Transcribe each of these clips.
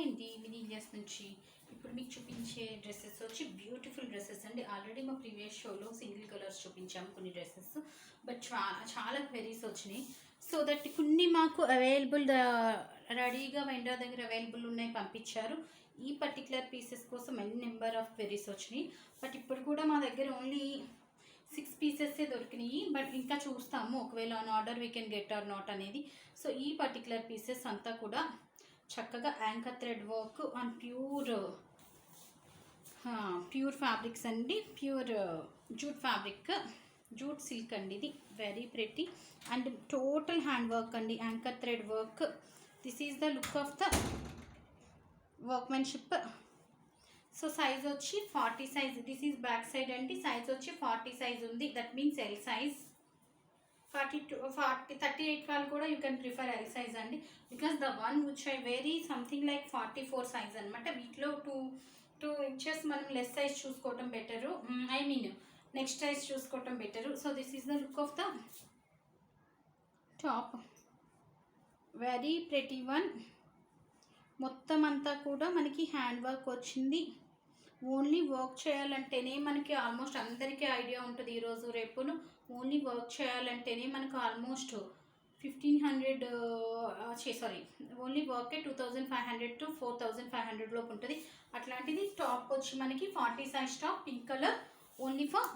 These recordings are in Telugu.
హాయ్ అండి, వినీలియస్ నుంచి ఇప్పుడు మీకు చూపించే డ్రెస్సెస్ వచ్చి బ్యూటిఫుల్ డ్రెస్సెస్ అండి. ఆల్రెడీ మా ప్రీవియస్ షోలో సింగిల్ కలర్స్ చూపించాము కొన్ని డ్రెస్సెస్, బట్ చాలా క్వెరీస్ వచ్చినాయి. సో దట్ కొన్ని మాకు అవైలబుల్ రెడీగా వెండర్ దగ్గర అవైలబుల్ ఉన్నాయి, పంపించారు. ఈ పర్టికులర్ పీసెస్ కోసం ఎన్ని నెంబర్ ఆఫ్ క్వెరీస్ వచ్చినాయి. బట్ ఇప్పుడు కూడా మా దగ్గర ఓన్లీ 6 పీసెస్సే దొరికినాయి. బట్ ఇంకా చూస్తాము, ఒకవేళ on order we can get or not అనేది. సో ఈ పర్టికులర్ పీసెస్ అంతా కూడా చక్కగా anchor thread work and pure fabrics అండి. Pure jute fabric, jute silk అండి. ఇది very pretty and total hand work అండి, anchor thread work. This is the look of the workmanship. So size వచ్చి 40 size. This is back side అండి. సైజ్ వచ్చి 40 సైజ్ ఉంది, దట్ మీన్స్ ఎల్ సైజ్. 38 వాళ్ళు కూడా you can prefer L size అండి, because the one which I very something like 44 size అనమాట. వీటిలో 2 ఇంచెస్ మనం లెస్ సైజ్ చూసుకోవటం better, I mean next size చూసుకోవటం better. So this is the look of the top, very pretty one. మొత్తం అంతా కూడా మనకి హ్యాండ్ వర్క్ వచ్చింది. ఓన్లీ వర్క్ చేయాలంటేనే మనకి ఆల్మోస్ట్ అందరికీ ఐడియా ఉంటుంది ఈరోజు రేపును. ఓన్లీ వర్క్ చేయాలంటేనే మనకు ఆల్మోస్ట్ 1500 ఓన్లీ వర్కే 2500 to 4500 లోపు ఉంటుంది. అట్లాంటిది టాప్ వచ్చి మనకి 40 size top, pink colour, only for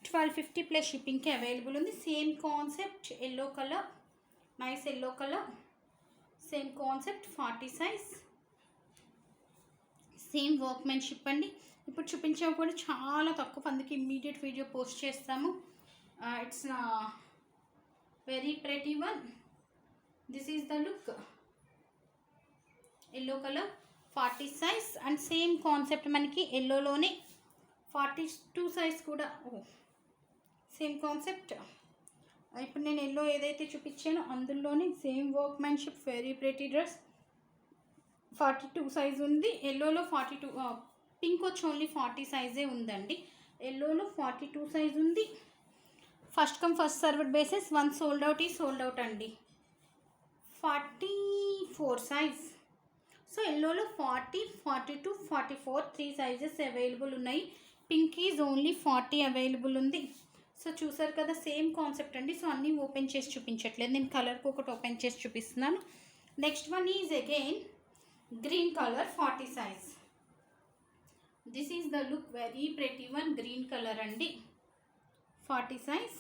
1250 plus షిప్పింగ్కి అవైలబుల్ ఉంది. Same concept, yellow colour, nice yellow colour, same concept 40 size, same workmanship అండి. ఇప్పుడు చూపించాము కూడా చాలా తక్కువ, అందుకే ఇమ్మీడియట్ వీడియో పోస్ట్ చేస్తాము. It's very pretty one. This is the look, yellow colour 40 size and same concept మనకి ఎల్లోలోనే 42 సైజ్ కూడా సేమ్ కాన్సెప్ట్. ఇప్పుడు నేను ఎల్లో ఏదైతే చూపించానో అందులోనే same workmanship, very pretty dress. 42 size ఉంది ఎల్లోలో. 42 పింక్ వచ్చి ఓన్లీ 40 సైజే ఉందండి. ఎల్లోలో 42 సైజ్ ఉంది. First come first served basis, one sold out ఈ సోల్డ్ అవుట్ అండి. 44 సైజ్. సో ఎల్లోలో 40, 42, 44 3 సైజెస్ అవైలబుల్ ఉన్నాయి. పింక్ ఈజ్ ఓన్లీ 40 అవైలబుల్ ఉంది. సో చూసారు కదా, సేమ్ కాన్సెప్ట్ అండి. సో అన్నీ ఓపెన్ చేసి చూపించట్లేదు, నేను కలర్కి ఒకటి ఓపెన్ చేసి చూపిస్తున్నాను. Next one is again green color 40 size. This is the look, very pretty one, green color andi, 40 size.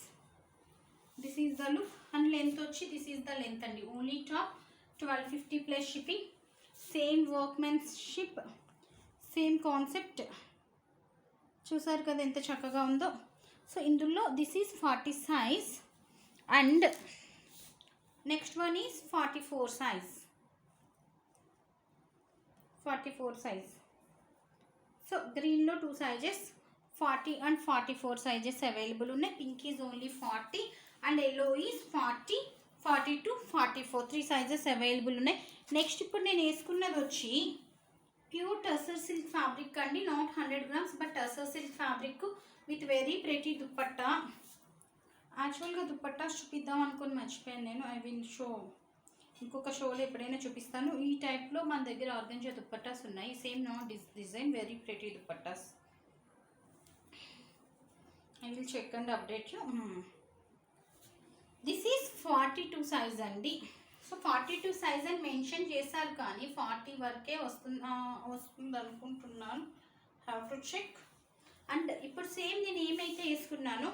This is the look and length వచ్చి this is the length andi, only top 1250 plus shipping. Same workmanship, same concept. చూసారు కదా ఎంత చక్కగా ఉందో. సో ఇందులో this is 40 size and next one is 44 size. 44 size. So గ్రీన్లో 2 సైజెస్ 40 అండ్ 44 సైజెస్ అవైలబుల్ ఉన్నాయి. Pink is only 40 and yellow is 40, 42, 44 3 sizes available ఉన్నాయి. నెక్స్ట్ ఇప్పుడు నేను వేసుకున్నది వచ్చి ప్యూర్ టసర్ సిల్క్ ఫ్యాబ్రిక్ అండి, not 100 grams but tussar silk fabric with very pretty dupatta. యాక్చువల్గా దుప్పట్టా చూపిద్దాం అనుకుని మర్చిపోయాను నేను. ఐ విల్ షో ఇంకొక షోలో ఎప్పుడైనా చూపిస్తాను. ఈ టైప్లో మన దగ్గర ఆర్గంజా దుప్పట్టాస్ ఉన్నాయి, same knot design, very pretty dupattas. I will check and update you. This is 42 size అండి. సో 42 సైజ్ అని మెన్షన్ చేశారు కానీ 40 వరకే వస్తుంది అనుకుంటున్నాను. Have to check. అండ్ ఇప్పుడు సేమ్ నేను ఏమైతే వేసుకున్నానో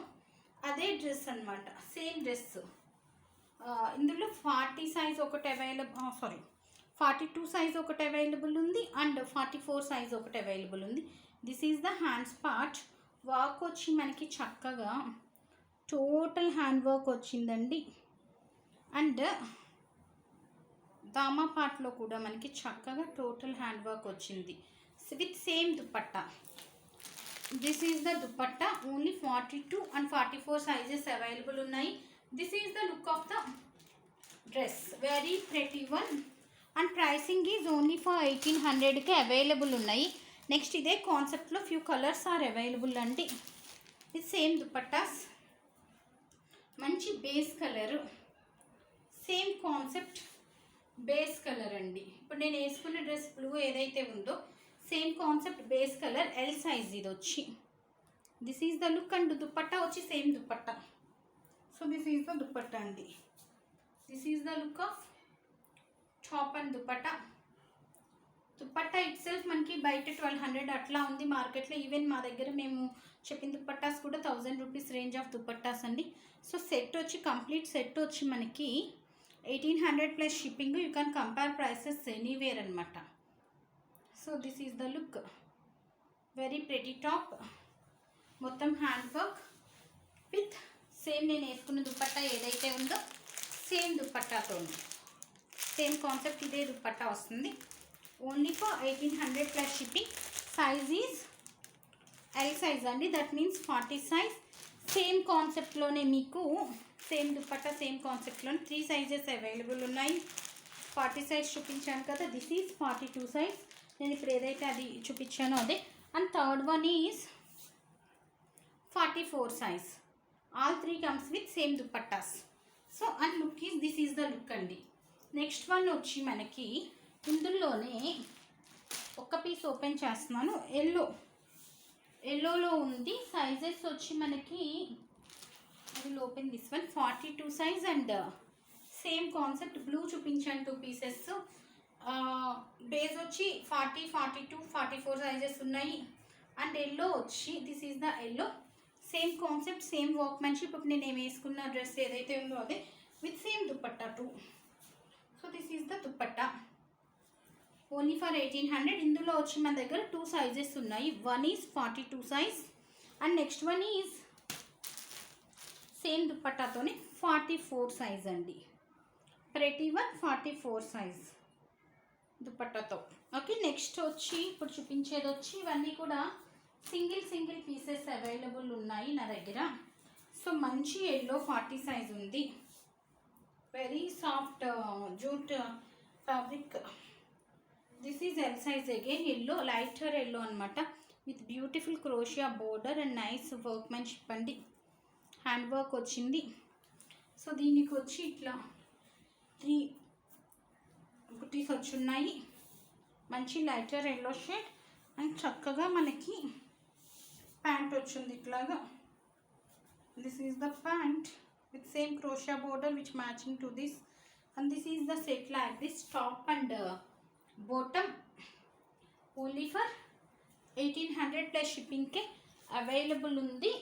అదే డ్రెస్ అనమాట, సేమ్ డ్రెస్. ఇందులో 40 సైజ్ ఒకటి అవైలబుల్, 42 సైజ్ ఒకటి అవైలబుల్ ఉంది అండ్ 44 సైజ్ ఒకటి అవైలబుల్ ఉంది. This is the hands part. Work వచ్చి మనకి చక్కగా టోటల్ హ్యాండ్ వర్క్ వచ్చిందండి. అండ్ దామా పార్ట్లో కూడా మనకి చక్కగా టోటల్ హ్యాండ్ వర్క్ వచ్చింది with same dupatta. This is the dupatta, only 42 and 44 sizes available ఉన్నాయి. This is the look of the dress, very pretty one and pricing is only for 1800 కి అవైలబుల్ ఉన్నాయి. నెక్స్ట్ ఇదే కాన్సెప్ట్లో ఫ్యూ కలర్స్ ఆర్ అవైలబుల్ అండి. ఇది సేమ్ దుపట్టాస్, మంచి base colour, same concept base colour అండి. ఇప్పుడు నేను వేసుకున్న డ్రెస్ బ్లూ ఏదైతే ఉందో same concept base colour L size ఇది వచ్చి. This is the look and dupatta వచ్చి same dupatta. So this is the dupatta అండి. This is the look of top and dupatta. Dupatta itself మనకి బయట 1200 అట్లా ఉంది మార్కెట్లో. ఈవెన్ మా దగ్గర మేము చెప్పిన దుపట్టాస్ కూడా 1000 రూపీస్ రేంజ్ ఆఫ్ దుపట్టాస్ అండి. సో సెట్ వచ్చి కంప్లీట్ సెట్ వచ్చి మనకి 1800 plus shipping. You can compare prices anywhere అనమాట. So this is the look. Very pretty top, మొత్తం హ్యాండ్ వర్క్ విత్ సేమ్ నేను వేసుకున్న దుపట్టా ఏదైతే ఉందో సేమ్ దుపట్టాతో సేమ్ కాన్సెప్ట్ ఇదే దుపట్టా వస్తుంది. Only for 1800 plus shipping. Size is L size అండి, దట్ మీన్స్ 40 సైజ్. సేమ్ కాన్సెప్ట్లోనే మీకు సేమ్ దుపట్టా సేమ్ కాన్సెప్ట్లోనే 3 సైజెస్ అవైలబుల్ ఉన్నాయి. 40 సైజ్ చూపించాను కదా, దిస్ ఈజ్ 42 సైజ్. నేను ఇప్పుడు ఏదైతే అది చూపించానో అదే. And third one is 44 size. All 3 comes with same dupattas. So and look is this is the look అండి. నెక్స్ట్ వన్ వచ్చి మనకి ఇందులోనే ఒక్క పీస్ ఓపెన్ చేస్తున్నాను. ఎల్లోలో ఉంది. సైజెస్ వచ్చి మనకి I will open this one 42 size and same concept blue చూపించాను 2 పీసెస్. బేస్ వచ్చి 40, 42, 44 సైజెస్ ఉన్నాయి. అండ్ ఎల్లో వచ్చి this is the yellow. Same concept same workmanship. ఇప్పుడు నేను వేసుకున్న డ్రెస్ ఏదైతే ఉందో అదే with same dupatta too. So this is the dupatta only for 1800. ఇందులో వచ్చి మన దగ్గర 2 సైజెస్ ఉన్నాయి. One is 42 size and next one is same దుపట్టాతోనే 44 సైజ్ అండి. ప్రతి వన్ 44 సైజ్ దుపట్టాతో. ఓకే, నెక్స్ట్ వచ్చి ఇప్పుడు చూపించేది వచ్చి ఇవన్నీ కూడా సింగిల్ పీసెస్ అవైలబుల్ ఉన్నాయి నా దగ్గర. సో మంచి ఎల్లో 40 సైజ్ ఉంది. Very soft jute fabric. This is L size again. Yellow lighter yellow అనమాట with beautiful crochet border and nice workmanship అండి. హ్యాండ్ వర్క్ వచ్చింది. సో దీనికి వచ్చి ఇట్లా 3 బుటీస్ వచ్చి ఉన్నాయి. మంచి లైటర్ ఎల్లో షేడ్ అండ్ చక్కగా మనకి ప్యాంట్ వచ్చింది ఇట్లాగా. This is the pant with same crochet border which matching to this. And this is the set like this top and bottom. Only for 1800 plus షిప్పింగ్కే అవైలబుల్ ఉంది.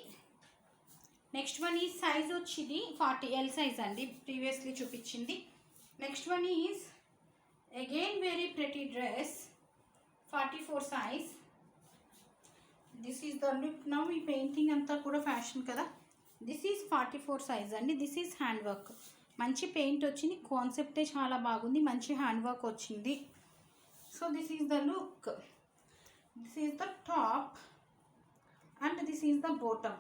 నెక్స్ట్ వన్ ఈ సైజ్ వచ్చింది 40 ఎల్ సైజ్ అండి, ప్రీవియస్లీ చూపించింది. Next one is again very pretty dress 44 size. This is the look. Now ఈ పెయింటింగ్ అంతా కూడా ఫ్యాషన్ కదా. దిస్ ఈజ్ 44 సైజ్ అండి. This is hand work. మంచి పెయింట్ వచ్చింది. కాన్సెప్టే చాలా బాగుంది. మంచి హ్యాండ్ వర్క్ వచ్చింది. So this is the look. This is the top and this is the bottom.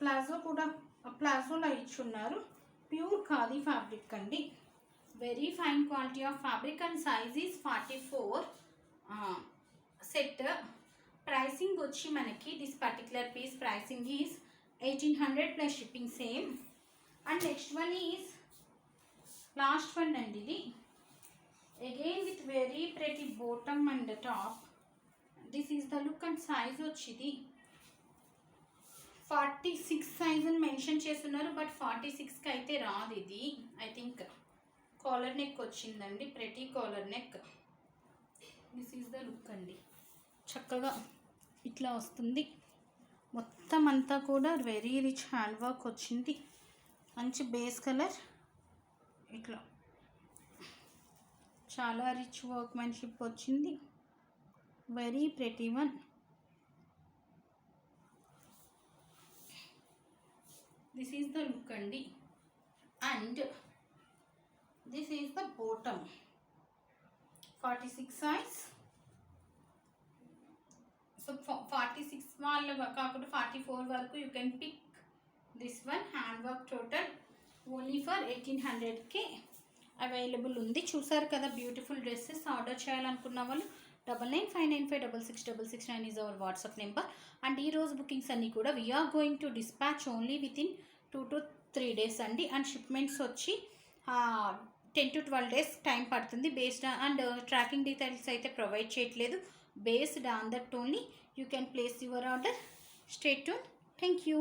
Palazzo కూడా ప్లాజోలో ఇచ్చున్నారు. ప్యూర్ ఖాదీ ఫ్యాబ్రిక్ అండి. Very fine quality of fabric and size is 44 set. Pricing వచ్చి మనకి this particular piece pricing is 1800 plus shipping same. And next one is last one అండి. ఇది again with very pretty bottom and top. This is the look and size వచ్చింది 46 సైజ్ అని మెన్షన్ చేస్తున్నారు, బట్ 46కి అయితే రాదు ఇది. ఐ థింక్ కాలర్ నెక్ వచ్చిందండి, pretty collar neck. This is the look అండి. చక్కగా ఇట్లా వస్తుంది. మొత్తం అంతా కూడా వెరీ రిచ్ హ్యాండ్ వర్క్ వచ్చింది. మంచి బేస్ కలర్ ఇట్లా చాలా రిచ్ వర్క్మెన్షిప్ వచ్చింది. Very pretty one. This is the look అండి. And this is the bottom 46 size. So 46 వాళ్ళు కాకుండా 44 వరకు you can pick this one. Hand work total only for 1800కే అవైలబుల్ ఉంది. చూసారు కదా బ్యూటిఫుల్ డ్రెస్సెస్. ఆర్డర్ చేయాలనుకున్న వాళ్ళు 9959566669 is our WhatsApp number. And ఈ రోజు బుకింగ్స్ అన్నీ కూడా we're going to dispatch only within 2 to 3 days అండి. అండ్ షిప్మెంట్స్ వచ్చి 10 to 12 days టైం పడుతుంది. బేస్డ్ అండ్ ట్రాకింగ్ డీటెయిల్స్ అయితే ప్రొవైడ్ చేయట్లేదు. Based on that only you can place your order. Stay tune. Thank you.